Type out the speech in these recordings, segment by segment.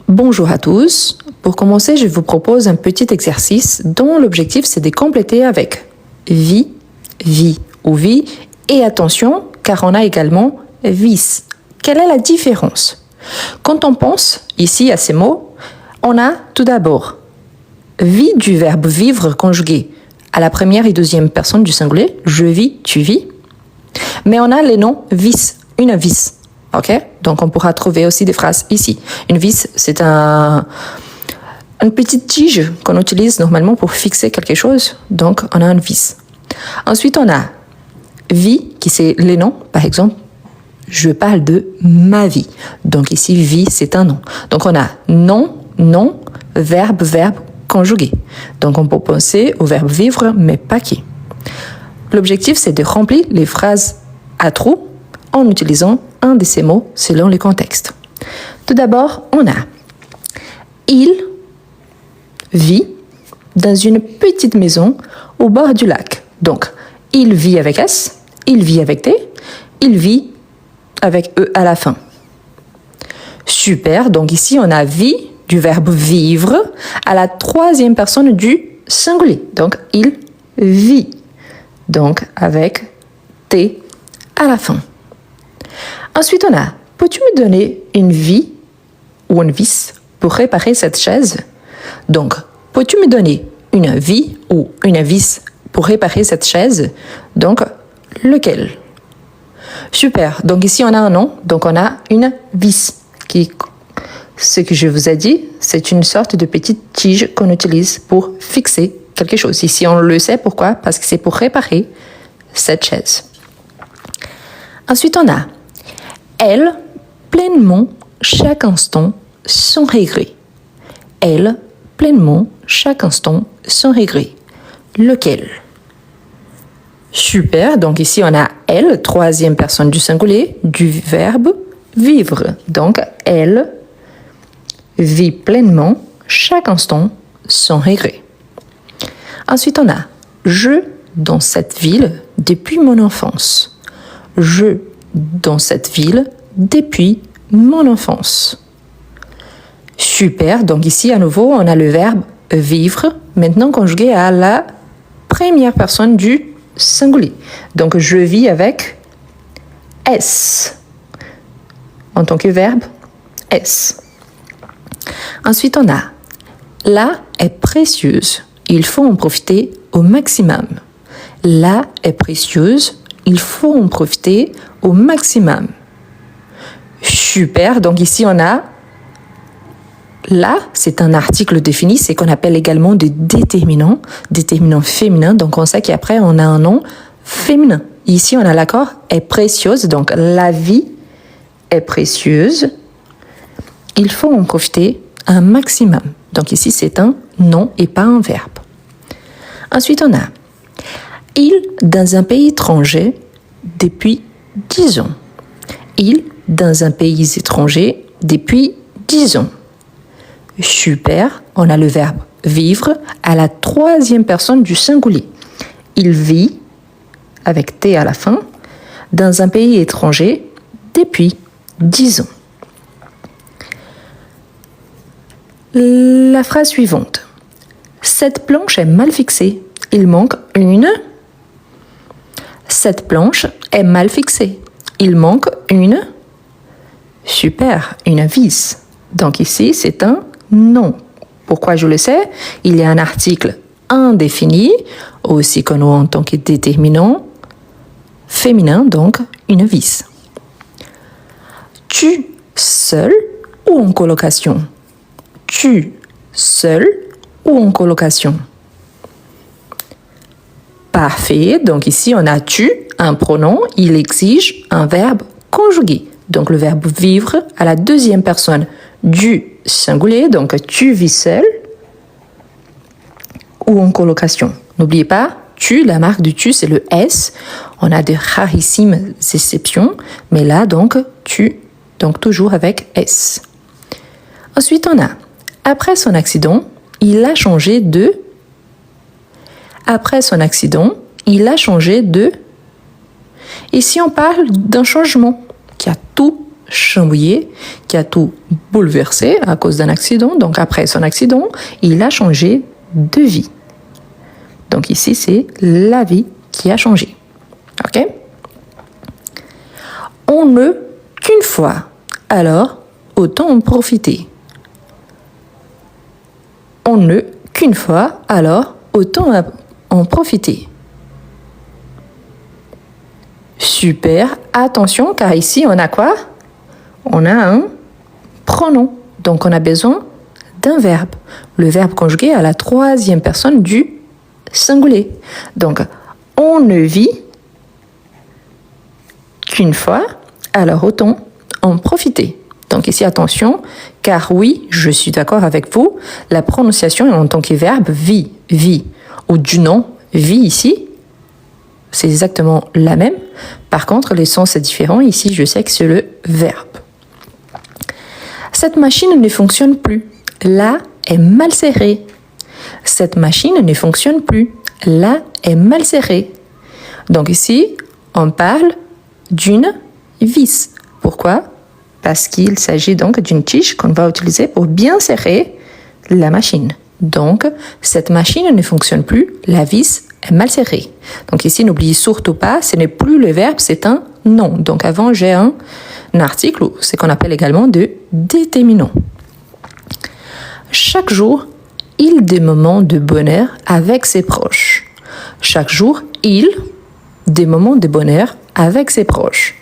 Bonjour à tous. Pour commencer, je vous propose un petit exercice dont l'objectif c'est de compléter avec vie, vie ou vie et attention car on a également vis. Quelle est la différence? Quand on pense ici à ces mots, on a tout d'abord vie du verbe vivre conjugué à la première et deuxième personne du singulier, je vis, tu vis. Mais on a les noms vis, une vis. Ok? Donc on pourra trouver aussi des phrases ici. Une vis, c'est une petite tige qu'on utilise normalement pour fixer quelque chose. Donc on a une vis. Ensuite on a vie, qui c'est les noms. Par exemple, je parle de ma vie. Donc ici, vie, c'est un nom. Donc on a nom, nom, verbe, verbe conjugué. Donc on peut penser au verbe vivre, mais pas qui. L'objectif, c'est de remplir les phrases à trous en utilisant un de ces mots selon les contextes. Tout d'abord, on a il vit dans une petite maison au bord du lac. Donc, il vit avec S, il vit avec T, il vit avec E à la fin. Super, donc ici on a vie du verbe vivre à la troisième personne du singulier. Donc, il vit. Donc, avec T à la fin. Ensuite, on a, peux-tu me donner une vie ou une vis pour réparer cette chaise? Donc, peux-tu me donner une vie ou une vis pour réparer cette chaise? Donc, lequel? Super, donc ici on a un nom, donc on a une vis. Ce que je vous ai dit, c'est une sorte de petite tige qu'on utilise pour fixer quelque chose. Ici on le sait, pourquoi? Parce que c'est pour réparer cette chaise. Ensuite on a elle, pleinement, chaque instant, sans regret. Elle, pleinement, chaque instant, sans regret. Lequel? Super, donc ici on a elle, troisième personne du singulier, du verbe vivre. Donc elle vit pleinement, chaque instant, sans regret. Ensuite on a je dans cette ville depuis mon enfance. Je dans cette ville depuis mon enfance. Super, donc ici à nouveau on a le verbe vivre, maintenant conjugué à la première personne du singulier. Donc je vis avec S en tant que verbe S. Ensuite on a la est précieuse, il faut en profiter au maximum. La est précieuse, il faut en profiter au maximum. Super, donc ici on a là, c'est un article défini, c'est qu'on appelle également des déterminants féminins. Donc on sait qu'après on a un nom féminin. Ici on a l'accord est précieuse, donc la vie est précieuse. Il faut en profiter un maximum. Donc ici c'est un nom et pas un verbe. Ensuite on a il dans un pays étranger depuis 10 ans. Il dans un pays étranger depuis 10 ans. Super, on a le verbe vivre à la troisième personne du singulier. Il vit, avec T à la fin, dans un pays étranger depuis 10 ans. La phrase suivante. Cette planche est mal fixée. Il manque une. Cette planche est mal fixée. Il manque une. Super, une vis. Donc ici, c'est un nom. Pourquoi je le sais? Il y a un article indéfini, aussi connu en tant que déterminant féminin, donc une vis. Tu seul ou en colocation? Tu seul ou en colocation? Parfait, donc ici on a tu, un pronom, il exige un verbe conjugué. Donc le verbe vivre à la deuxième personne du singulier, donc tu vis seul ou en colocation. N'oubliez pas, tu, la marque du tu, c'est le S. On a de rarissimes exceptions, mais là donc tu, donc toujours avec S. Ensuite on a, après son accident, il a changé de. Après son accident, il a changé de. Ici on parle d'un changement qui a tout chambouillé, qui a tout bouleversé à cause d'un accident. Donc après son accident, il a changé de vie. Donc ici, c'est la vie qui a changé. OK? On ne qu'une fois, alors autant en profiter. On ne qu'une fois, alors autant en profiter. Super, attention, car ici, on a quoi? On a un pronom. Donc, on a besoin d'un verbe. Le verbe conjugué à la troisième personne du singulier. Donc, on ne vit qu'une fois, alors autant en profiter. Donc ici, attention, car oui, je suis d'accord avec vous, la prononciation en tant que verbe vit, ou du nom vie ici, c'est exactement la même. Par contre, le sens est différent. Ici, je sais que c'est le verbe. Cette machine ne fonctionne plus. Là est mal serrée. Cette machine ne fonctionne plus. Là est mal serrée. Donc ici, on parle d'une vis. Pourquoi? Parce qu'il s'agit donc d'une tige qu'on va utiliser pour bien serrer la machine. Donc, cette machine ne fonctionne plus, la vis est mal serrée. Donc ici, n'oubliez surtout pas, ce n'est plus le verbe, c'est un nom. Donc avant, j'ai un article, ce qu'on appelle également de déterminant. Chaque jour, il des moments de bonheur avec ses proches. Chaque jour, il des moments de bonheur avec ses proches.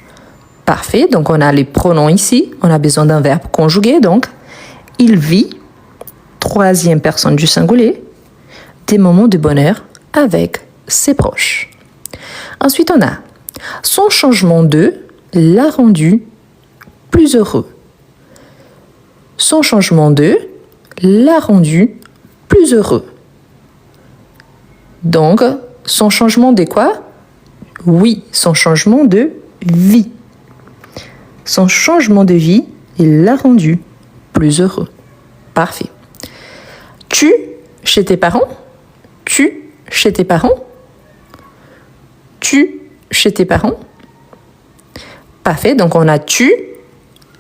Parfait, donc on a les pronoms ici, on a besoin d'un verbe conjugué, donc il vit, troisième personne du singulier, des moments de bonheur avec ses proches. Ensuite, on a son changement de l'a rendu plus heureux. Son changement de l'a rendu plus heureux. Donc, son changement de quoi? Oui, son changement de vie. Son changement de vie, il l'a rendu plus heureux. Parfait. Tu chez tes parents? Tu chez tes parents? Tu chez tes parents? Parfait. Donc, on a tu,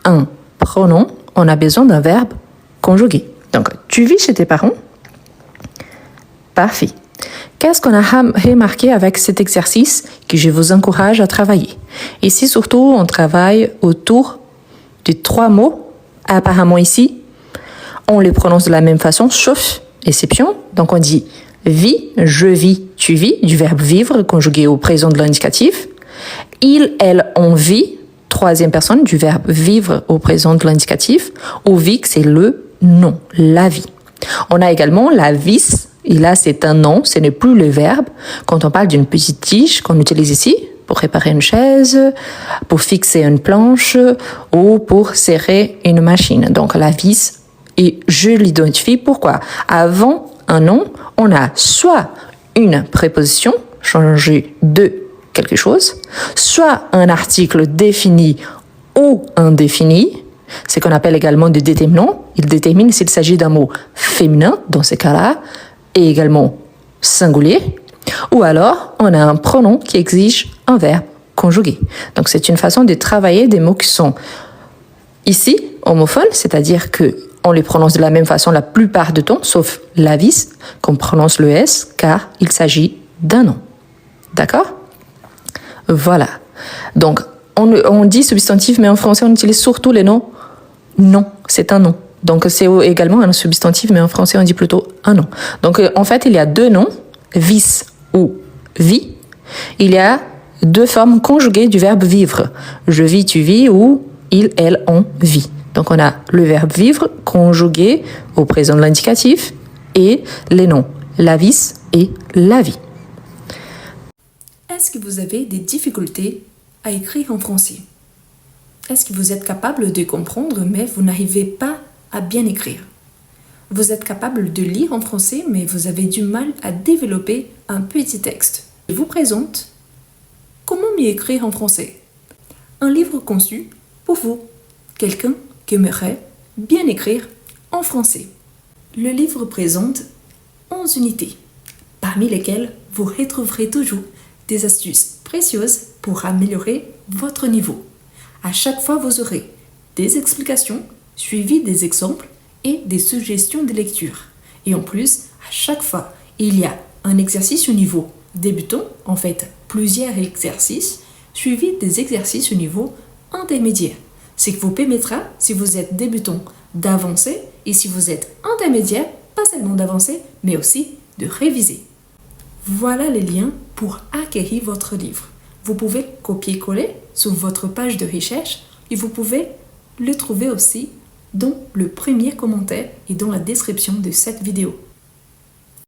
un pronom. On a besoin d'un verbe conjugué. Donc, tu vis chez tes parents? Parfait. Qu'est-ce qu'on a remarqué avec cet exercice que je vous encourage à travailler? Ici, surtout, on travaille autour de 3 mots. Apparemment, ici, on les prononce de la même façon, sauf exception. Donc, on dit vis, je vis, tu vis, du verbe vivre conjugué au présent de l'indicatif. Il, elle, on vit, troisième personne du verbe vivre au présent de l'indicatif. Au vit, c'est le nom, la vie. On a également la vis. Et là, c'est un nom, ce n'est plus le verbe. Quand on parle d'une petite tige qu'on utilise ici pour réparer une chaise, pour fixer une planche ou pour serrer une machine. Donc, la vis, et je l'identifie. Pourquoi? Avant un nom, on a soit une préposition, changer de quelque chose, soit un article défini ou indéfini, ce qu'on appelle également des déterminants. Il détermine s'il s'agit d'un mot féminin, dans ces cas-là, et également singulier, ou alors on a un pronom qui exige un verbe conjugué. Donc c'est une façon de travailler des mots qui sont ici homophones, c'est-à-dire que on les prononce de la même façon la plupart du temps, sauf la vis, qu'on prononce le S, car il s'agit d'un nom. D'accord? Voilà. Donc on dit substantif, mais en français on utilise surtout les noms. Non, c'est un nom. Donc, c'est également un substantif, mais en français, on dit plutôt un nom. Donc, en fait, il y a 2 noms, vis ou vie. Il y a 2 formes conjuguées du verbe vivre. Je vis, tu vis, ou il, elle, on vit. Donc, on a le verbe vivre conjugué au présent de l'indicatif et les noms, la vis et la vie. Est-ce que vous avez des difficultés à écrire en français? Est-ce que vous êtes capable de comprendre, mais vous n'arrivez pas à bien écrire? Vous êtes capable de lire en français, mais vous avez du mal à développer un petit texte. Je vous présente Comment mieux écrire en français? Un livre conçu pour vous, quelqu'un qui aimerait bien écrire en français. Le livre présente 11 unités, parmi lesquelles vous retrouverez toujours des astuces précieuses pour améliorer votre niveau. À chaque fois, vous aurez des explications, suivies des exemples et des suggestions de lecture. Et en plus, à chaque fois, il y a un exercice au niveau débutant, en fait plusieurs exercices, suivis des exercices au niveau intermédiaire. Ce qui vous permettra, si vous êtes débutant, d'avancer et si vous êtes intermédiaire, pas seulement d'avancer, mais aussi de réviser. Voilà les liens pour acquérir votre livre. Vous pouvez copier-coller sur votre page de recherche et vous pouvez le trouver aussi dans le premier commentaire et dans la description de cette vidéo.